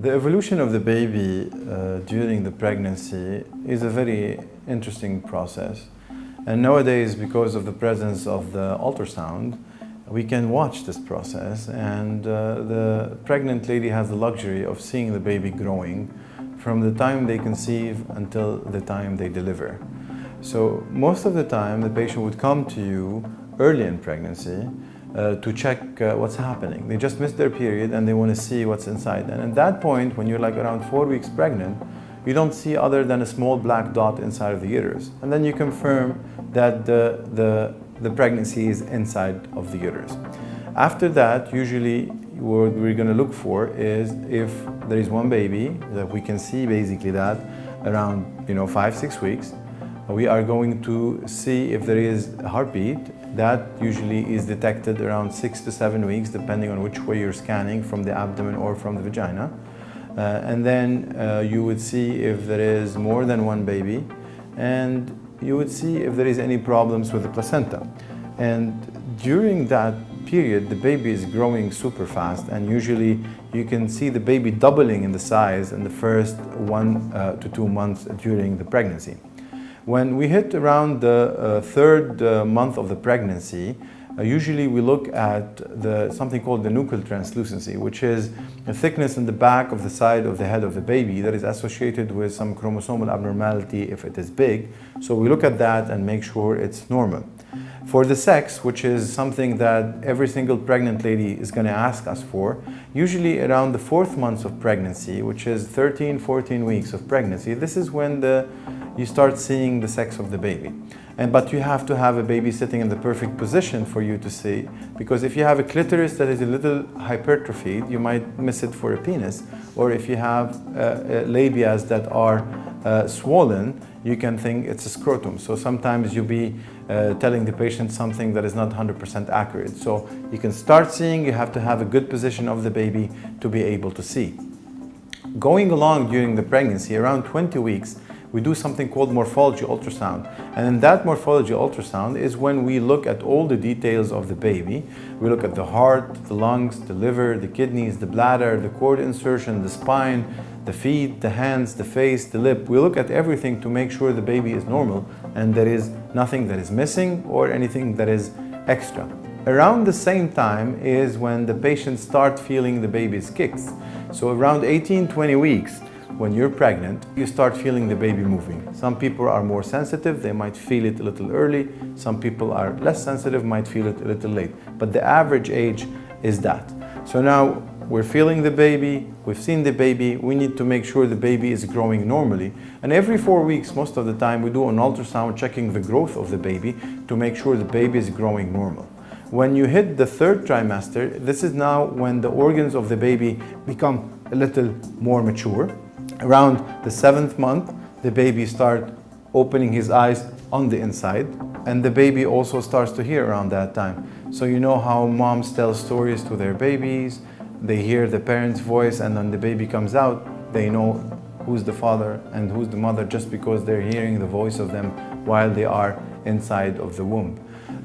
The evolution of the baby during the pregnancy is a very interesting process. And nowadays, because of the presence of the ultrasound, we can watch this process, and the pregnant lady has the luxury of seeing the baby growing from the time they conceive until the time they deliver. So most of the time, the patient would come to you early in pregnancy to check what's happening. They just missed their period and they want to see what's inside. And at that point, when you're like around 4 weeks pregnant, you don't see other than a small black dot inside of the uterus. And then you confirm that the pregnancy is inside of the uterus. After that, usually what we're going to look for is if there is one baby, that we can see basically that around 5-6 weeks. We are going to see if there is a heartbeat. That usually is detected around 6 to 7 weeks, depending on which way you're scanning, from the abdomen or from the vagina. And then you would see if there is more than one baby, and you would see if there is any problems with the placenta. And during that period, the baby is growing super fast, and usually you can see the baby doubling in the size in the first 1 to 2 months during the pregnancy. When we hit around the third month of the pregnancy, usually we look at something called the Nuchal Translucency, which is a thickness in the back of the side of the head of the baby that is associated with some chromosomal abnormality if it is big. So we look at that and make sure it's normal. For the sex, which is something that every single pregnant lady is going to ask us for, usually around the 4th month of pregnancy, which is 13-14 weeks of pregnancy, this is when you start seeing the sex of the baby. But you have to have a baby sitting in the perfect position for you to see, because if you have a clitoris that is a little hypertrophied, you might miss it for a penis. Or if you have labias that are swollen, you can think it's a scrotum. So sometimes you'll be telling the patient something that is not 100% accurate. So you can start seeing, you have to have a good position of the baby to be able to see. Going along during the pregnancy, around 20 weeks, we do something called Morphology Ultrasound. And in that Morphology Ultrasound is when we look at all the details of the baby. We look at the heart, the lungs, the liver, the kidneys, the bladder, the cord insertion, the spine, the feet, the hands, the face, the lip. We look at everything to make sure the baby is normal and there is nothing that is missing or anything that is extra. Around the same time is when the patients start feeling the baby's kicks. So around 18-20 weeks, when you're pregnant, you start feeling the baby moving. Some people are more sensitive, they might feel it a little early. Some people are less sensitive, might feel it a little late. But the average age is that. So now we're feeling the baby, we've seen the baby, we need to make sure the baby is growing normally. And every 4 weeks, most of the time, we do an ultrasound checking the growth of the baby to make sure the baby is growing normal. When you hit the 3rd trimester, this is now when the organs of the baby become a little more mature. Around the 7th month, the baby starts opening his eyes on the inside, and the baby also starts to hear around that time. So you know how moms tell stories to their babies, they hear the parent's voice, and when the baby comes out, they know who's the father and who's the mother just because they're hearing the voice of them while they are inside of the womb.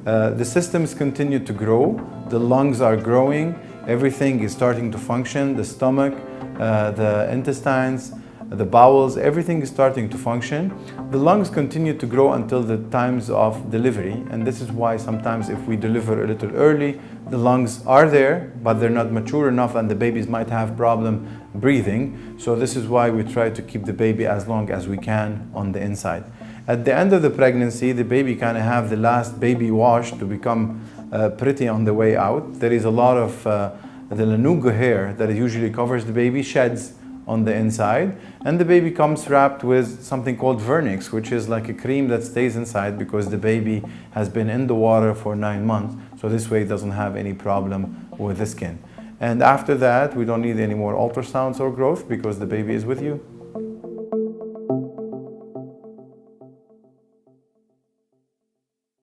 The systems continue to grow, the lungs are growing, everything is starting to function, the stomach, the intestines, the bowels, everything is starting to function. The lungs continue to grow until the times of delivery, and this is why sometimes if we deliver a little early, the lungs are there, but they're not mature enough and the babies might have problem breathing. So this is why we try to keep the baby as long as we can on the inside. At the end of the pregnancy, the baby kind of have the last baby wash to become pretty on the way out. There is a lot of the lanugo hair that usually covers the baby sheds on the inside, and the baby comes wrapped with something called vernix, which is like a cream that stays inside because the baby has been in the water for 9 months, so this way it doesn't have any problem with the skin. And after that, we don't need any more ultrasounds or growth because the baby is with you.